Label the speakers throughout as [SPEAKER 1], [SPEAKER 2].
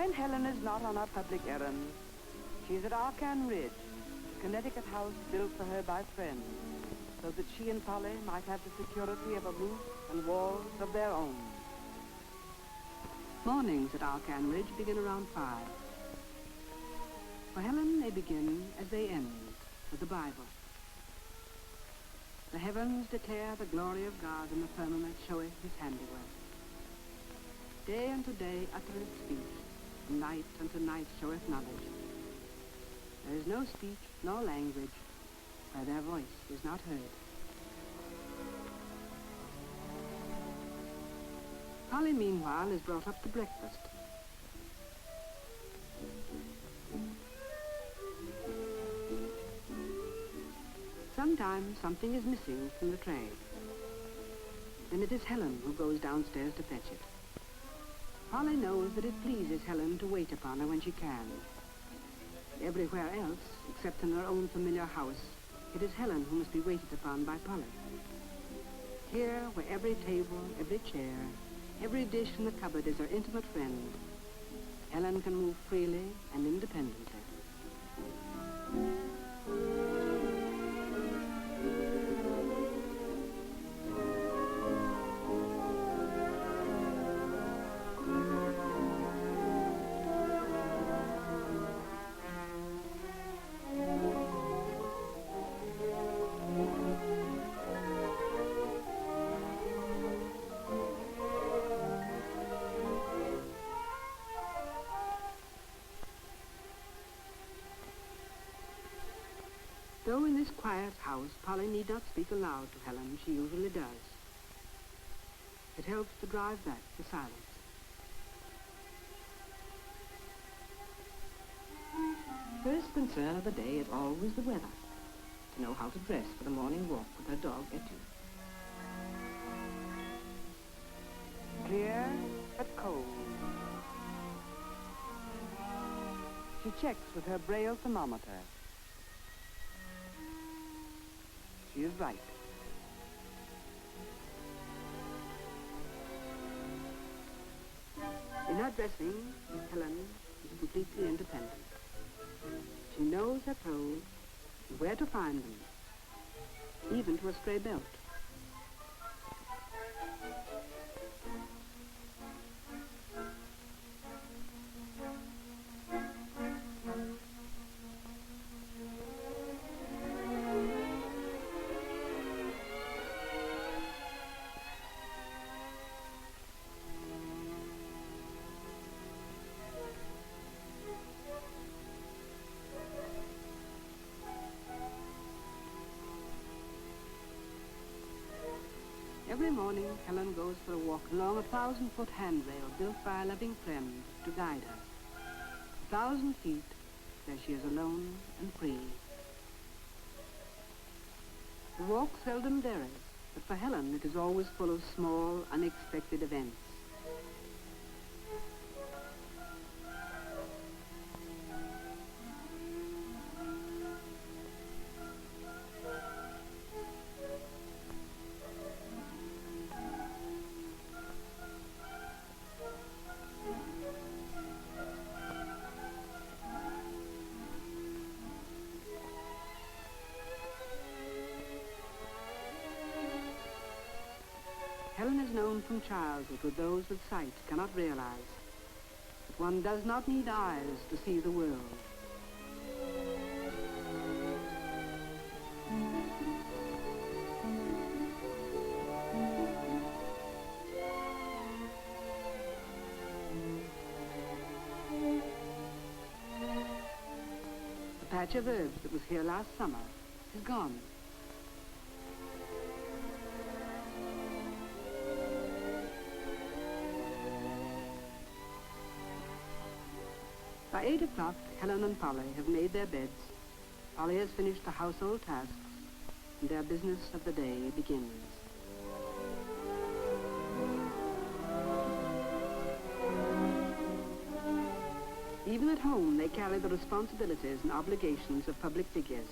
[SPEAKER 1] when Helen is not on her public errands, she's at Arcan Ridge, the Connecticut house built for her by friends, so that she and Polly might have the security of a roof and walls of their own. Mornings at Arcan Ridge begin around 5. For Helen, they begin as they end, with the Bible. The heavens declare the glory of God, and the firmament showeth his handiwork. Day unto day uttereth speech, and night unto night showeth knowledge. There is no speech nor language where their voice is not heard. Polly, meanwhile, is brought up to breakfast. Sometimes something is missing from the tray. Then it is Helen who goes downstairs to fetch it. Polly knows that it pleases Helen to wait upon her when she can. Everywhere else, except in her own familiar house, it is Helen who must be waited upon by Polly. Here, where every table, every chair, every dish in the cupboard is her intimate friend, Helen can move freely and independently. Though in this quiet house, Polly need not speak aloud to Helen, she usually does. It helps to drive back the silence. First concern of the day is always the weather, to know how to dress for the morning walk with her dog, Etu. Clear but cold. She checks with her Braille thermometer. She is right. In her dressing, Helen is completely independent. She knows her clothes and where to find them, even to a stray belt. Every morning, Helen goes for a walk along a 1,000-foot handrail built by a loving friend to guide her. 1,000 feet, where she is alone and free. The walk seldom varies, but for Helen it is always full of small, unexpected events. Helen is known from childhood what those with sight cannot realize, that one does not need eyes to see the world. The patch of herbs that was here last summer is gone. By 8 o'clock, Helen and Polly have made their beds. Polly has finished the household tasks, and their business of the day begins. Even at home, they carry the responsibilities and obligations of public figures.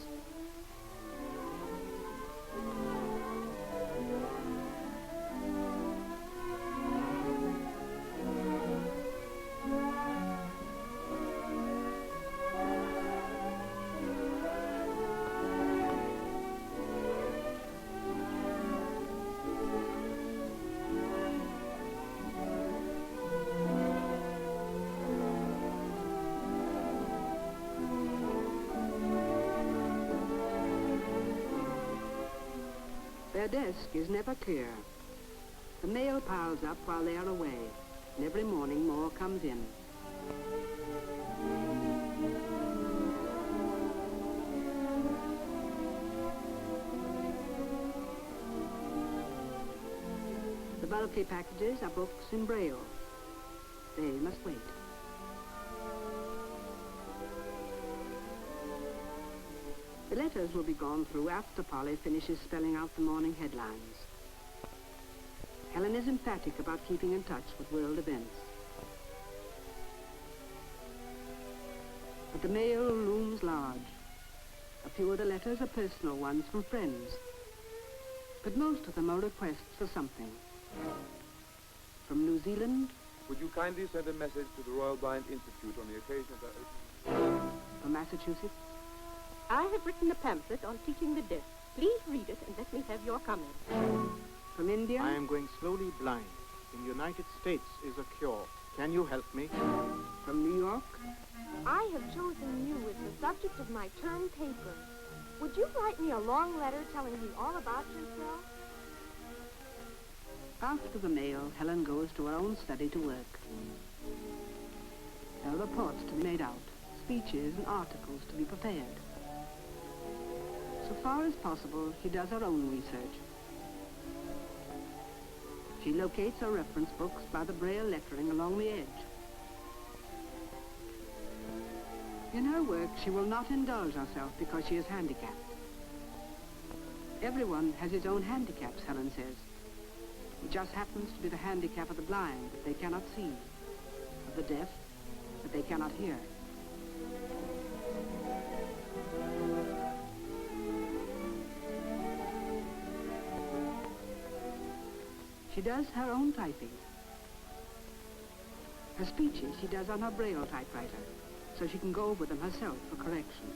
[SPEAKER 1] Their desk is never clear. The mail piles up while they are away, and every morning more comes in. The bulky packages are books in Braille. They must wait. The letters will be gone through after Polly finishes spelling out the morning headlines. Helen is emphatic about keeping in touch with world events. But the mail looms large. A few of the letters are personal ones from friends. But most of them are requests for something. From New Zealand.
[SPEAKER 2] Would you kindly send a message to the Royal Blind Institute on the occasion of their opening?
[SPEAKER 1] From Massachusetts.
[SPEAKER 3] I have written a pamphlet on teaching the deaf. Please read it and let me have your comments.
[SPEAKER 1] From India.
[SPEAKER 4] I am going slowly blind. In the United States is a cure. Can you help me?
[SPEAKER 1] From New York.
[SPEAKER 5] I have chosen you as the subject of my term paper. Would you write me a long letter telling me all about yourself?
[SPEAKER 1] After the mail, Helen goes to her own study to work. There are reports to be made out, speeches and articles to be prepared. So far as possible, she does her own research. She locates her reference books by the Braille lettering along the edge. In her work, she will not indulge herself because she is handicapped. Everyone has his own handicaps, Helen says. It just happens to be the handicap of the blind that they cannot see, of the deaf that they cannot hear. She does her own typing. Her speeches she does on her Braille typewriter, so she can go over them herself for correction.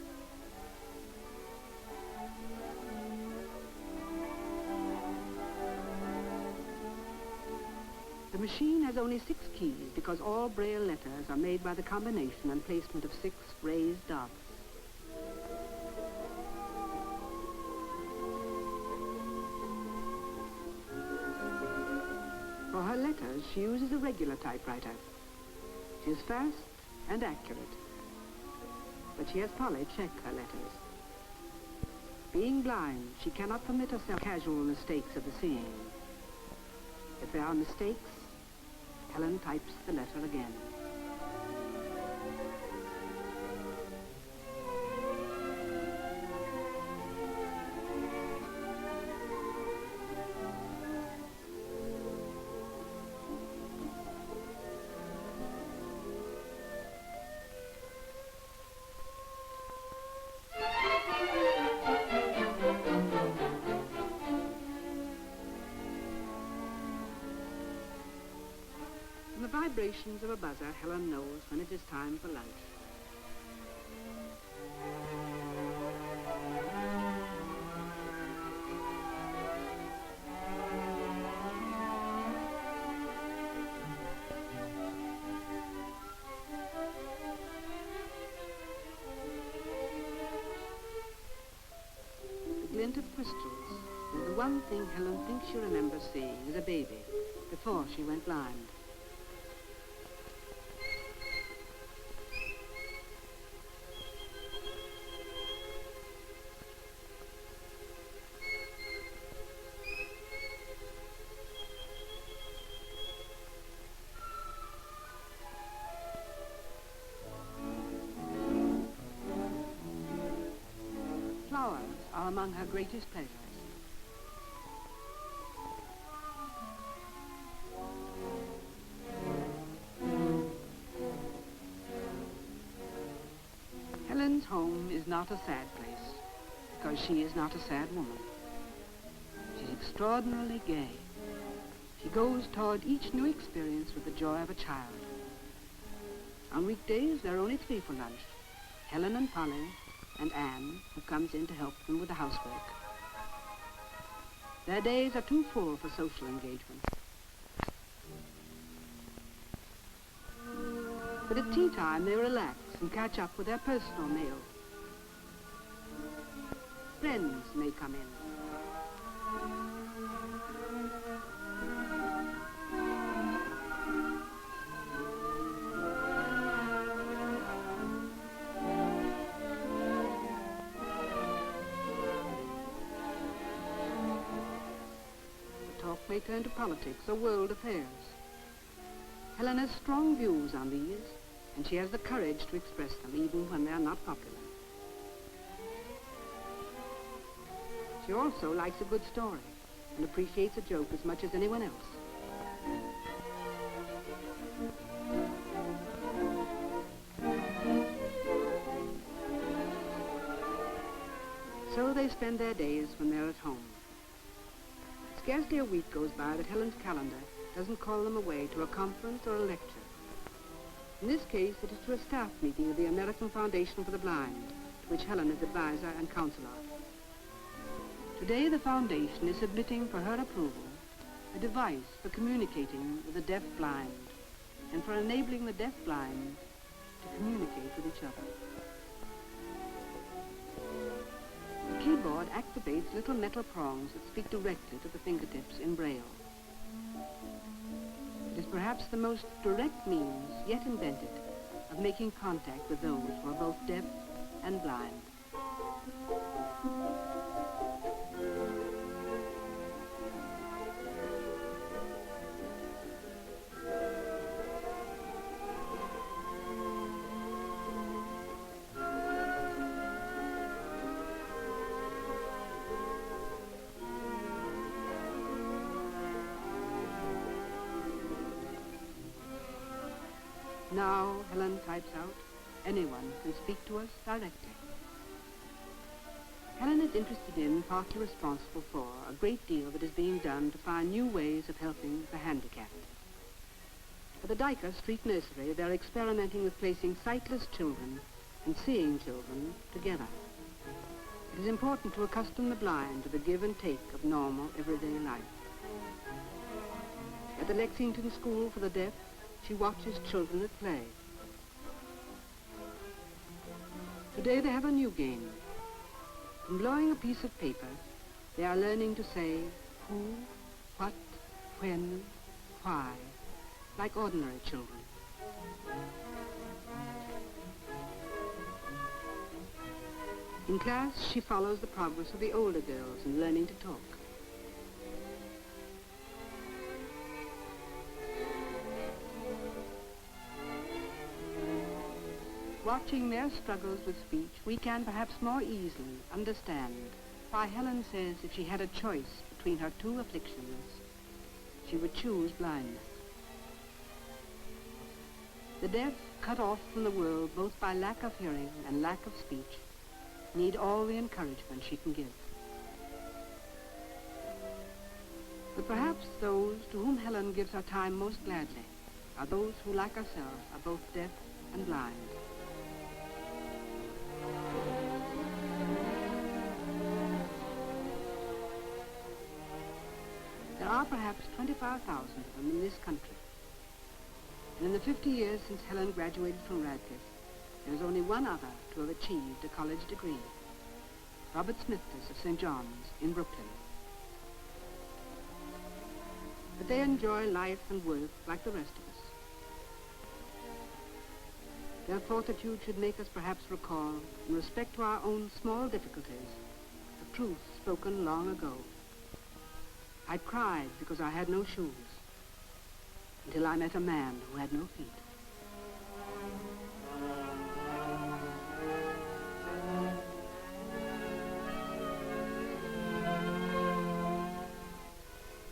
[SPEAKER 1] The machine has only 6 keys because all Braille letters are made by the combination and placement of 6 raised dots. For her letters, she uses a regular typewriter. She is fast and accurate, but she has Polly check her letters. Being blind, she cannot permit herself casual mistakes of the seeing. If there are mistakes, Helen types the letter again. From the vibrations of a buzzer, Helen knows when it is time for lunch. The glint of crystals is the one thing Helen thinks she remembers seeing as a baby before she went blind. Flowers are among her greatest pleasures. Helen's home is not a sad place, because she is not a sad woman. She's extraordinarily gay. She goes toward each new experience with the joy of a child. On weekdays, there are only 3 for lunch: Helen and Polly, and Anne, who comes in to help them with the housework. Their days are too full for social engagement. But at tea time, they relax and catch up with their personal mail. Friends may come in. may turn to politics or world affairs. Helen has strong views on these, and she has the courage to express them even when they are not popular. She also likes a good story and appreciates a joke as much as anyone else. So they spend their days when they're at home. Scarcely a week goes by that Helen's calendar doesn't call them away to a conference or a lecture. In this case, it is to a staff meeting of the American Foundation for the Blind, to which Helen is advisor and counselor. Today, the foundation is submitting for her approval a device for communicating with the deaf-blind and for enabling the deaf-blind to communicate with each other. The keyboard activates little metal prongs that speak directly to the fingertips in Braille. It is perhaps the most direct means yet invented of making contact with those who are both deaf and blind. Now, Helen types out, anyone can speak to us directly. Helen is interested in, partly responsible for, a great deal that is being done to find new ways of helping the handicapped. At the Dyker Street Nursery, they're experimenting with placing sightless children and seeing children together. It is important to accustom the blind to the give and take of normal, everyday life. At the Lexington School for the Deaf, she watches children at play. Today they have a new game. From blowing a piece of paper, they are learning to say who, what, when, why, like ordinary children. In class, she follows the progress of the older girls in learning to talk. Watching their struggles with speech, we can perhaps more easily understand why Helen says if she had a choice between her two afflictions, she would choose blindness. The deaf, cut off from the world both by lack of hearing and lack of speech, need all the encouragement she can give. But perhaps those to whom Helen gives her time most gladly are those who, like herself, are both deaf and blind. There are perhaps 25,000 of them in this country. And in the 50 years since Helen graduated from Radcliffe, there is only one other to have achieved a college degree, Robert Smithers of St. John's in Brooklyn. But they enjoy life and work like the rest of us. Their fortitude should make us perhaps recall, in respect to our own small difficulties, the truth spoken long ago. I cried because I had no shoes, until I met a man who had no feet.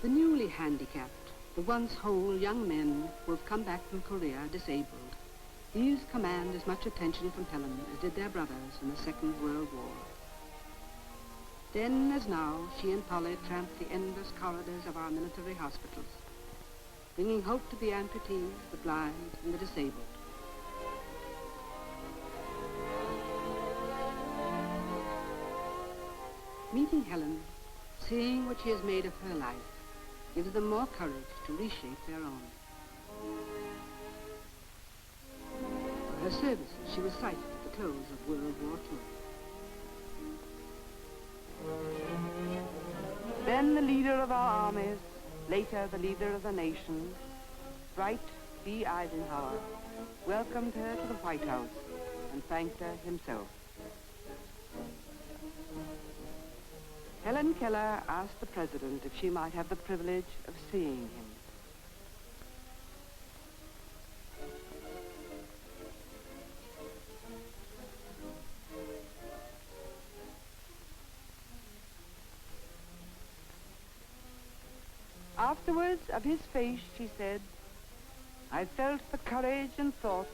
[SPEAKER 1] The newly handicapped, the once whole young men who have come back from Korea disabled, these command as much attention from Helen as did their brothers in the Second World War. Then, as now, she and Polly tramp the endless corridors of our military hospitals, bringing hope to the amputees, the blind, and the disabled. Meeting Helen, seeing what she has made of her life, gives them more courage to reshape their own. For her services, she was cited at the close of World War II. Then the leader of our armies, later the leader of the nation, Dwight D. Eisenhower, welcomed her to the White House and thanked her himself. Helen Keller asked the president if she might have the privilege of seeing him. Afterwards, of his face, she said, I felt the courage and thought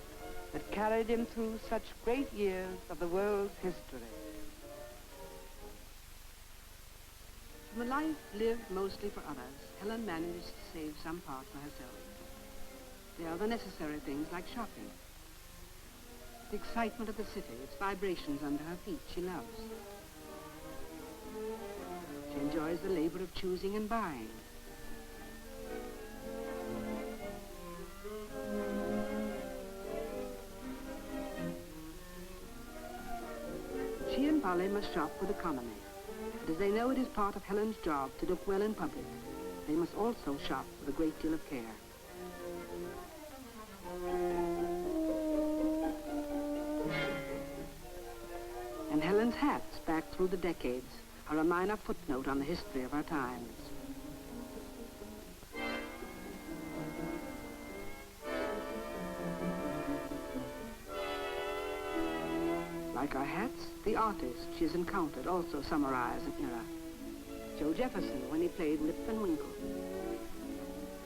[SPEAKER 1] that carried him through such great years of the world's history. From a life lived mostly for others, Helen managed to save some part for herself. They are the necessary things like shopping. The excitement of the city, its vibrations under her feet, she loves. She enjoys the labor of choosing and buying. She and Polly must shop with economy. But as they know it is part of Helen's job to look well in public, they must also shop with a great deal of care. And Helen's hats, back through the decades, are a minor footnote on the history of our times. Like our hats, the artists she has encountered also summarize an era. Joe Jefferson when he played Lip and Winkle.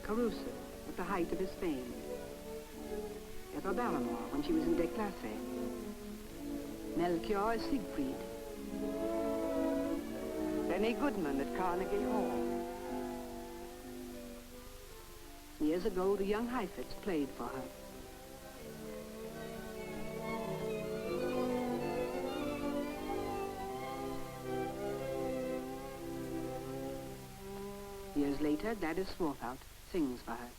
[SPEAKER 1] Caruso at the height of his fame. Ethel Barrymore when she was in Déclassé. Melchior as Siegfried. Benny Goodman at Carnegie Hall. Years ago, the young Heifetz played for her. Years later, Gladys Swarthout sings for her.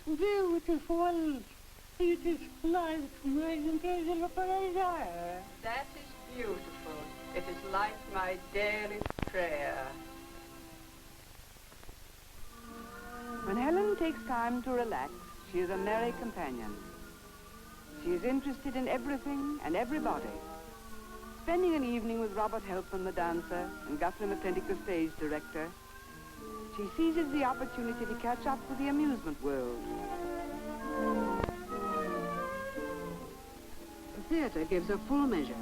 [SPEAKER 6] Beautiful. It is like my angel prayer.
[SPEAKER 1] That is beautiful. It is like my daily prayer. When Helen takes time to relax, she is a merry companion. She is interested in everything and everybody. Spending an evening with Robert Helpman, the dancer, and Guthrie McClintock, the stage director, she seizes the opportunity to catch up with the amusement world. The theater gives her full measure,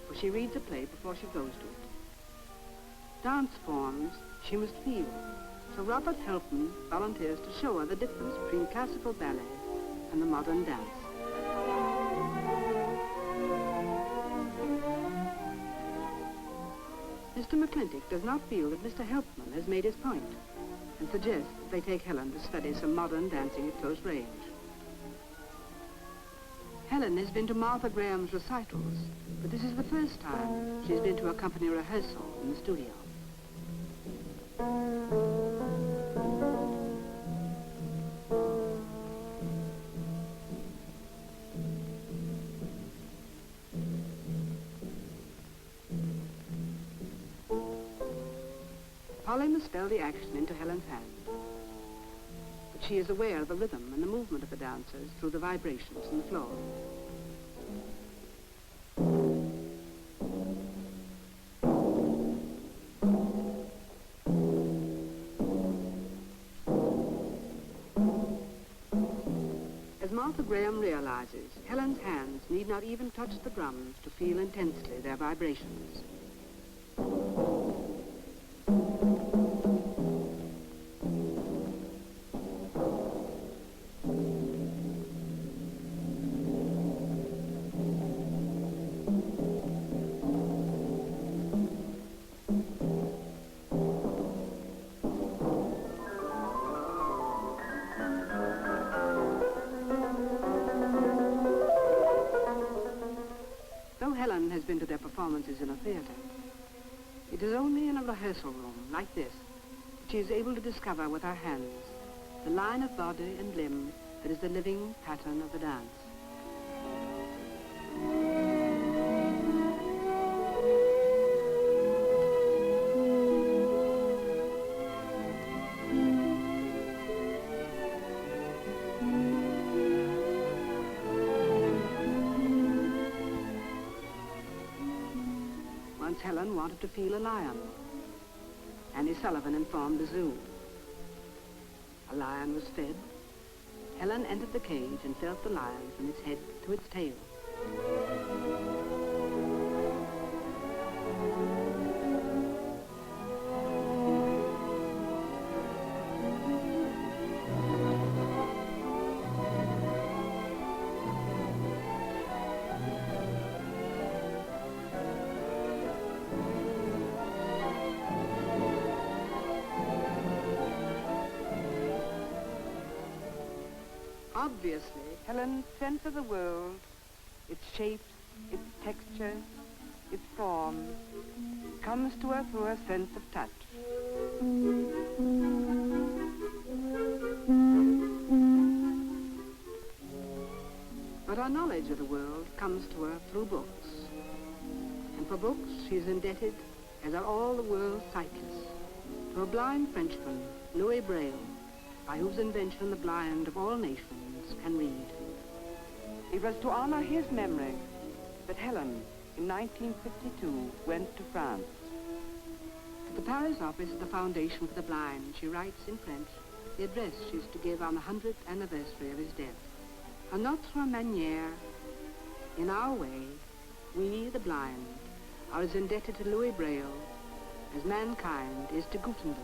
[SPEAKER 1] for she reads a play before she goes to it. Dance forms she must feel, so Robert Helpman volunteers to show her the difference between classical ballet and the modern dance. Mr. McClintock does not feel that Mr. Helpman has made his point, and suggests that they take Helen to study some modern dancing at close range. Helen has been to Martha Graham's recitals, but this is the first time she's been to a company rehearsal in the studio. Polly must spell the action into Helen's hand. But she is aware of the rhythm and the movement of the dancers through the vibrations in the floor. As Martha Graham realizes, Helen's hands need not even touch the drums to feel intensely their vibrations. performances in a theatre. It is only in a rehearsal room like this that she is able to discover with her hands the line of body and limb that is the living pattern of the dance. Once Helen wanted to feel a lion. Annie Sullivan informed the zoo. A lion was fed. Helen entered the cage and felt the lion from its head to its tail. Obviously, Helen's sense of the world, its shapes, its textures, its forms, comes to her through her sense of touch. But her knowledge of the world comes to her through books. And for books, she is indebted, as are all the world's cyclists, to a blind Frenchman, Louis Braille, by whose invention the blind of all nations can read. It was to honor his memory that Helen, in 1952, went to France. At the Paris office of the Foundation for the Blind, she writes in French the address she is to give on the 100th anniversary of his death. À notre manière, in our way, we, the blind, are as indebted to Louis Braille as mankind is to Gutenberg.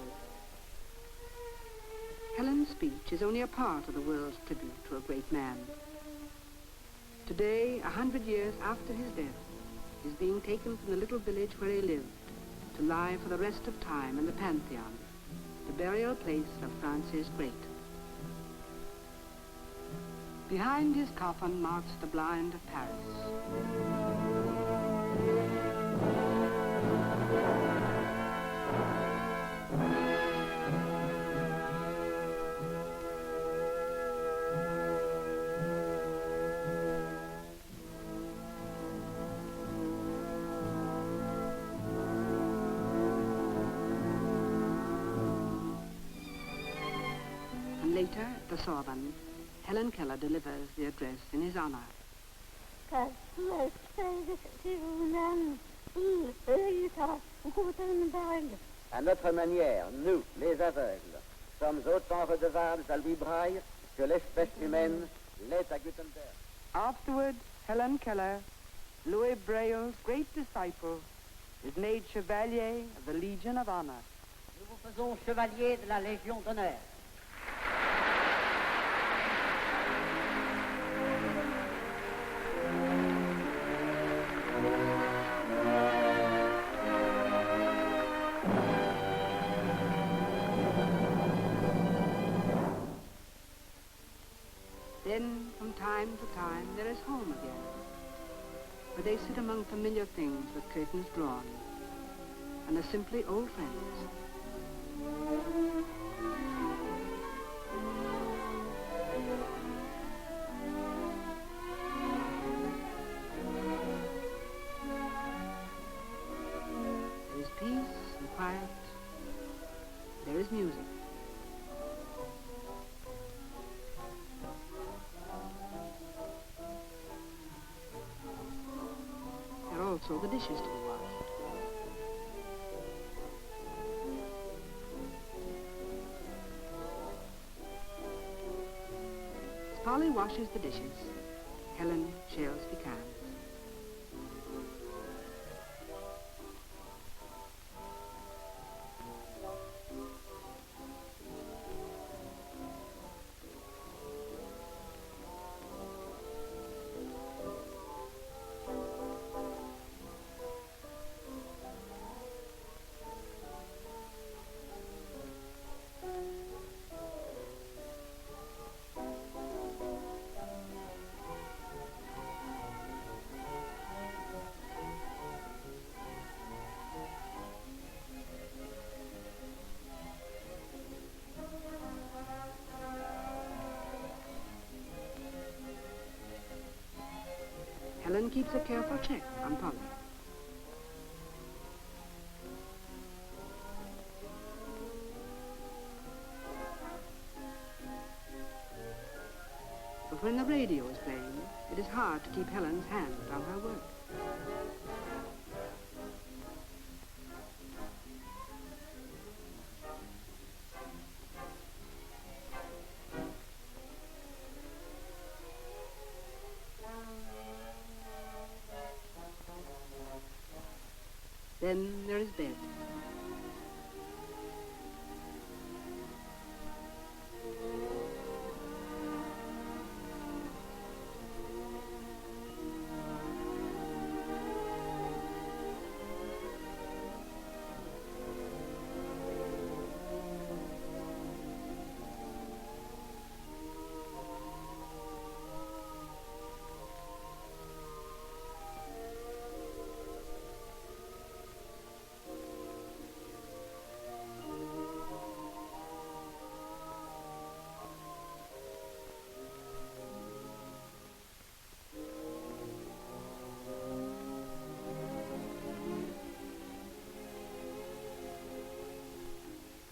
[SPEAKER 1] Helen's speech is only a part of the world's tribute to a great man. Today, 100 years after his death, is being taken from the little village where he lived to lie for the rest of time in the Pantheon, the burial place of Francis Great. Behind his coffin marches the blind of Paris. Later, at the Sorbonne, Helen Keller delivers the address in his honor.
[SPEAKER 7] À notre manière, nous, les aveugles, sommes autant redevables à Louis Braille que l'espèce humaine l'est à Gutenberg.
[SPEAKER 1] Afterward, Helen Keller, Louis Braille's great disciple, is made Chevalier of the Legion of Honor.
[SPEAKER 8] Nous vous faisons Chevalier de la Légion d'honneur.
[SPEAKER 1] Then, from time to time, there is home again, where they sit among familiar things with curtains drawn, and are simply old friends. There is peace and quiet. There is music. There are also the dishes to be washed. As Polly washes the dishes, Helen shells pecans. Helen keeps a careful check on Polly. But when the radio is playing, it is hard to keep Helen's hand on her work. Then there is bed.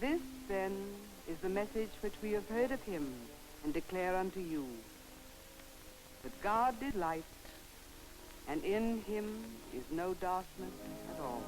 [SPEAKER 9] This, then, is the message which we have heard of him and declare unto you, that God is light, and in him is no darkness at all.